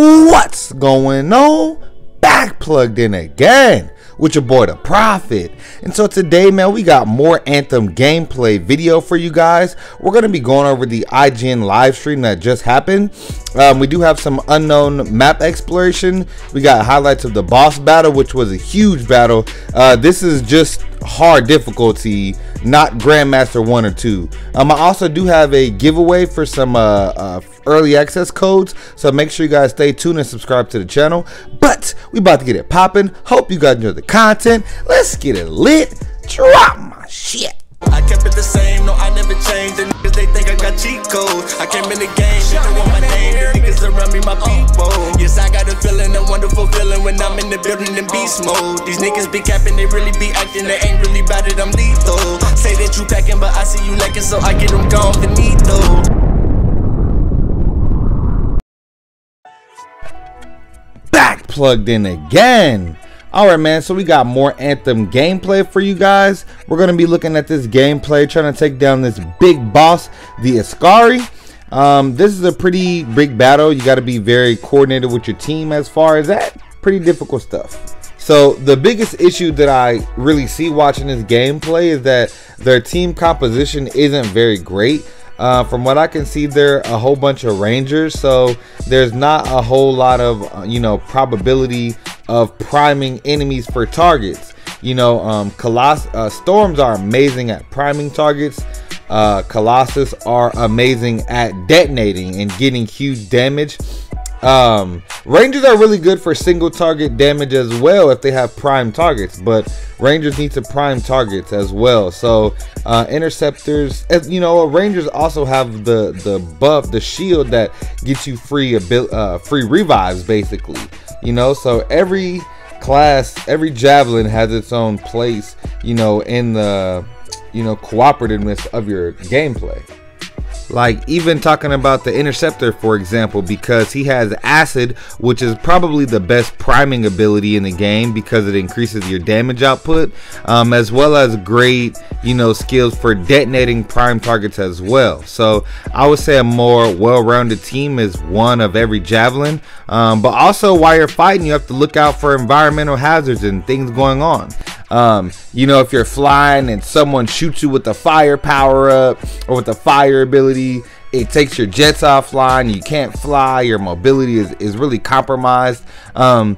What's going on? Back plugged in again with your boy the Prophet. And so today, man, we got more Anthem gameplay video for you guys. We're going to be going over the IGN live stream that just happened. We do have some unknown map exploration. We got highlights of the boss battle, which was a huge battle. This is just hard difficulty, not Grandmaster 1 or 2. I also do have a giveaway for some early access codes, so make sure you guys stay tuned and subscribe to the channel. But we about to get it popping. Hope you guys enjoy the content. Let's get it lit. Drop my shit. I kept it the same, no, I never changed. The niggas, they think I got cheat codes. I came in the game, they don't want my name. The niggas around me, my people. Yes, I got a feeling, a wonderful feeling when I'm in the building in beast mode. These niggas be capping, they really be acting, they ain't really about it, I'm lethal. Say that you packing, but I see you lacking, so I get them gone finito. Back plugged in again. Alright, man, so we got more Anthem gameplay for you guys. We're going to be looking at this gameplay, trying to take down this big boss, the Ascari. This is a pretty big battle. You got to be very coordinated with your team as far as that. Pretty difficult stuff. So the biggest issue that I really see watching this gameplay is that their team composition isn't very great. From what I can see, they're a whole bunch of rangers, so there's not a whole lot of probability of priming enemies for targets. Storms are amazing at priming targets. Colossus are amazing at detonating and getting huge damage. Rangers are really good for single target damage as well if they have prime targets, but Rangers need to prime targets as well. So interceptors, Rangers also have the buff, the shield that gets you free revives basically. So every class, every javelin has its own place, in the cooperativeness of your gameplay. Like even talking about the interceptor, for example, because he has acid, which is probably the best priming ability in the game because it increases your damage output, as well as great skills for detonating prime targets as well. So I would say a more well-rounded team is one of every javelin, but also while you're fighting, you have to look out for environmental hazards and things going on. If you're flying and someone shoots you with the fire power up or with the fire ability, it takes your jets offline, you can't fly, your mobility is really compromised. And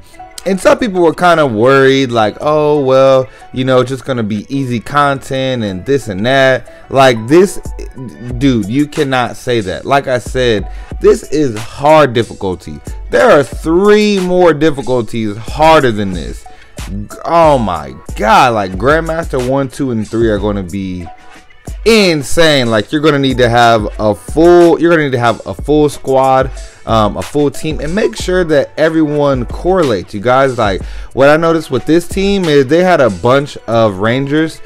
some people were kind of worried, like, oh well, it's just gonna be easy content and this and that. Like this, dude, you cannot say that. Like I said, this is hard difficulty. There are 3 more difficulties harder than this. Oh my god, like Grandmaster 1, 2, and 3 are going to be insane. Like you're going to need to have a full squad, a full team, and make sure that everyone correlates. You guys, like what I noticed with this team is they had a bunch of rangers,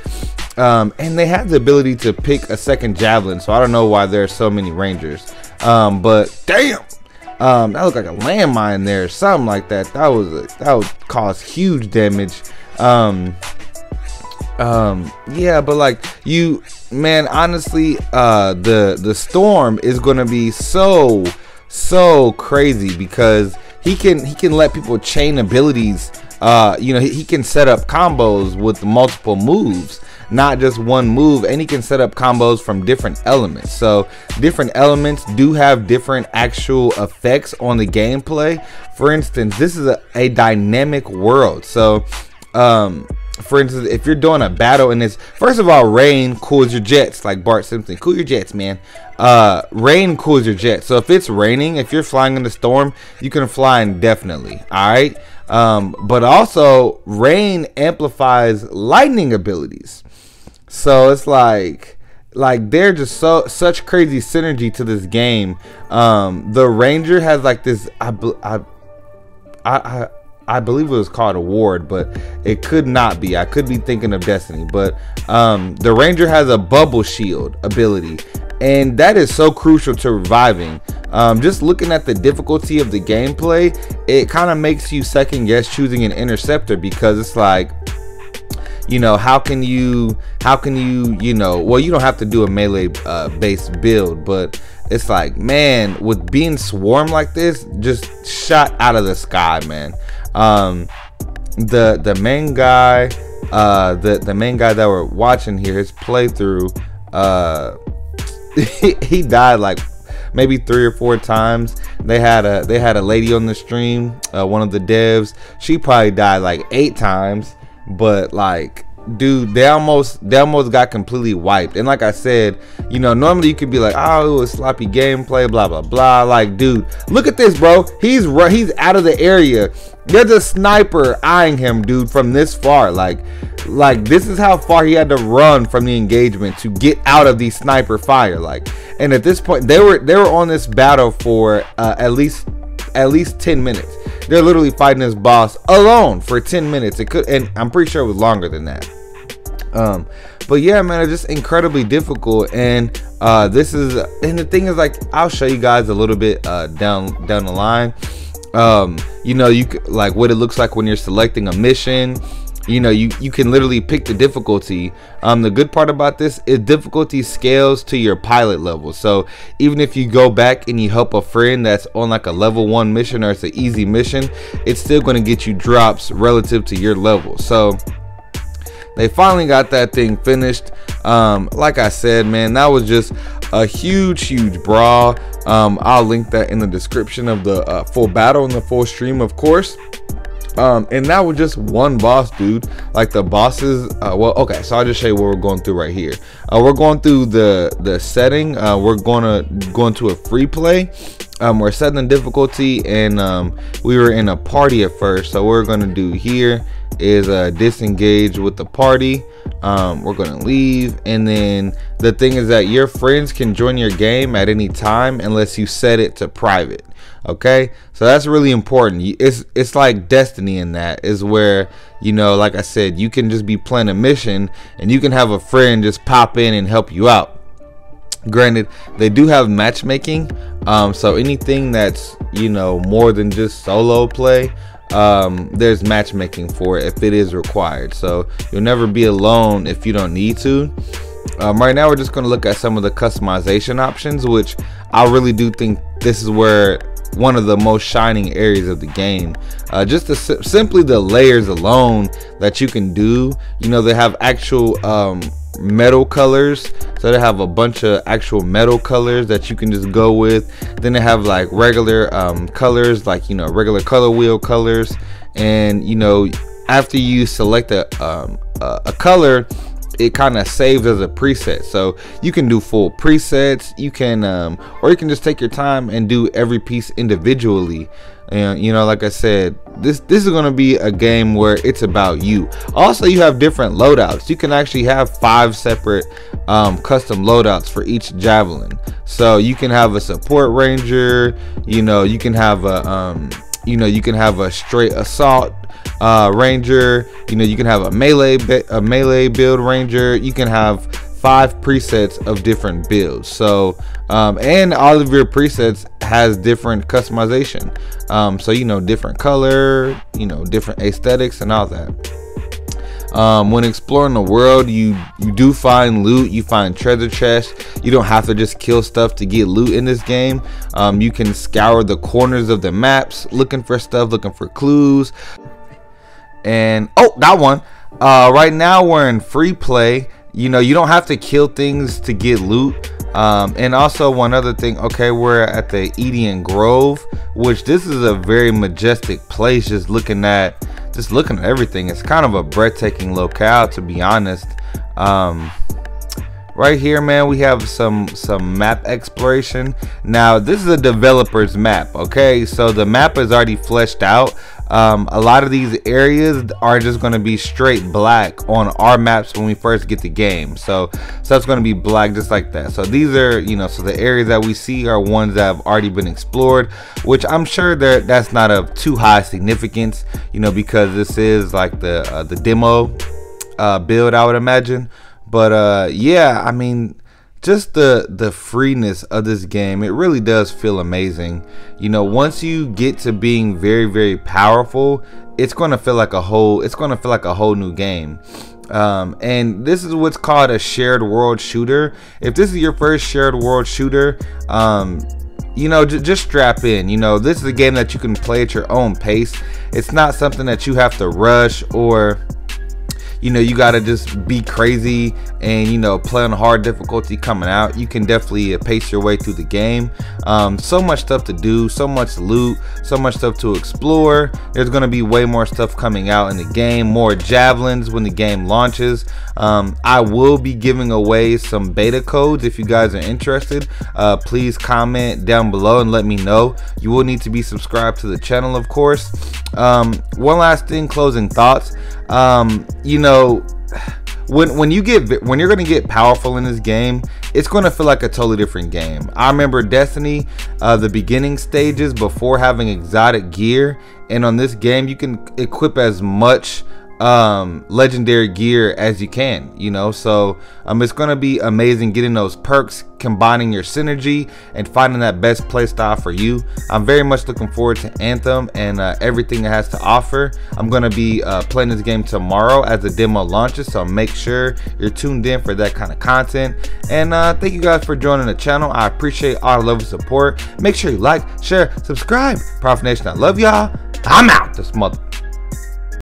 and they had the ability to pick a second javelin. So I don't know why there's so many rangers, but damn. That looked like a landmine there or something like that. That would cause huge damage. Yeah, but like man, honestly, the storm is gonna be so crazy because he can let people chain abilities. He can set up combos with multiple moves, not just one move, and he can set up combos from different elements. So different elements do have different actual effects on the gameplay. For instance, this is a dynamic world. So for instance, if you're doing a battle in this, first of all, rain cools your jets, like Bart Simpson. Cool your jets, man. Rain cools your jets. So if it's raining, if you're flying in the storm, you can fly indefinitely. All right. But also rain amplifies lightning abilities. So it's like they're just such crazy synergy to this game. The Ranger has like this, I believe it was called a ward, but it could not be. I could be thinking of Destiny, but the Ranger has a bubble shield ability, and that is so crucial to reviving. Just looking at the difficulty of the gameplay, it kind of makes you second guess choosing an interceptor, because it's like, how can you well, you don't have to do a melee based build, but it's like, man, with being swarmed like this, just shot out of the sky, man. The main guy, the main guy that we're watching here, his playthrough, he died like maybe 3 or 4 times. They had a lady on the stream, one of the devs. She probably died like 8 times, but like, dude, they almost got completely wiped. And like I said, you know, normally you could be like, oh, it was sloppy gameplay, blah blah blah. Like, dude, look at this, bro. He's out of the area. There's a sniper eyeing him, dude, from this far. Like this is how far he had to run from the engagement to get out of the sniper fire. Like, and at this point, they were on this battle for at least 10 minutes. They're literally fighting this boss alone for 10 minutes. It could, and I'm pretty sure it was longer than that. But yeah, man, it's just incredibly difficult. And the thing is, like, I'll show you guys a little bit down the line. You know, like what it looks like when you're selecting a mission. You know, you can literally pick the difficulty. The good part about this is difficulty scales to your pilot level. So even if you go back and you help a friend that's on like a level 1 mission, or it's an easy mission, it's still going to get you drops relative to your level. So they finally got that thing finished. Like I said, man, that was just a huge brawl. I'll link that in the description of the full battle and the full stream, of course. And that was just one boss, dude. Like the bosses, well, okay, so I'll just show you what we're going through right here. We're going through the setting. We're go into a free play. We're setting the difficulty, and we were in a party at first. So what we're gonna do here is disengage with the party. We're gonna leave, and then the thing is that your friends can join your game at any time unless you set it to private. Okay, so that's really important. It's like Destiny in that, is where, you know, like I said, you can just be playing a mission and you can have a friend just pop in and help you out. Granted, they do have matchmaking, so anything that's, you know, more than just solo play, there's matchmaking for it if it is required. So you'll never be alone if you don't need to. Right now we're just going to look at some of the customization options, which I really do think this is where one of the most shining areas of the game. Just simply the layers alone that you can do. You know, they have actual metal colors, so they have a bunch of actual metal colors that you can just go with. Then they have like regular colors, like, you know, regular color wheel colors. And, you know, after you select a color, it kind of saves as a preset, so you can do full presets. You can or you can just take your time and do every piece individually. And, you know, like I said, this is going to be a game where it's about you. Also, you have different loadouts. You can actually have 5 separate custom loadouts for each javelin. So you can have a support ranger, you know, you can have a you can have a straight assault ranger, you know, you can have a melee build ranger. You can have 5 presets of different builds. So and all of your presets has different customization, so, you know, different color, you know, different aesthetics and all that. When exploring the world, you do find loot. You find treasure chests. You don't have to just kill stuff to get loot in this game. You can scour the corners of the maps looking for stuff, looking for clues. And oh, got one. Right now we're in free play. You know, you don't have to kill things to get loot. And also one other thing, okay, we're at the Eden Grove, which this is a very majestic place. Just looking at everything, it's kind of a breathtaking locale, to be honest. Right here, man, we have some map exploration. Now this is a developer's map, okay, so the map is already fleshed out. A lot of these areas are just going to be straight black on our maps when we first get the game, so it's going to be black just like that. So these are, you know, so the areas that we see are ones that have already been explored, which I'm sure that's not of too high significance, you know, because this is like the demo build, I would imagine. But yeah, I mean, just the freeness of this game, it really does feel amazing. You know, once you get to being very, very powerful, it's gonna feel like a whole new game. And this is what's called a shared world shooter. If this is your first shared world shooter, you know, just strap in. You know, this is a game that you can play at your own pace. It's not something that you have to rush, or you know, you gotta just be crazy and, you know, play on hard difficulty coming out. You can definitely pace your way through the game. So much stuff to do, so much loot, so much stuff to explore. There's gonna be way more stuff coming out in the game, more javelins when the game launches. I will be giving away some beta codes. If you guys are interested, please comment down below and let me know. You will need to be subscribed to the channel, of course. One last thing, closing thoughts. You know, when you're gonna get powerful in this game, it's gonna feel like a totally different game. I remember Destiny, the beginning stages before having exotic gear, and on this game you can equip as much legendary gear as you can, you know. So it's gonna be amazing getting those perks, combining your synergy and finding that best playstyle for you. I'm very much looking forward to Anthem and everything it has to offer. I'm gonna be playing this game tomorrow as the demo launches, so make sure you're tuned in for that kind of content. And thank you guys for joining the channel. I appreciate all the love and support. Make sure you like, share, subscribe. Prophet Nation, I love y'all. I'm out this mother.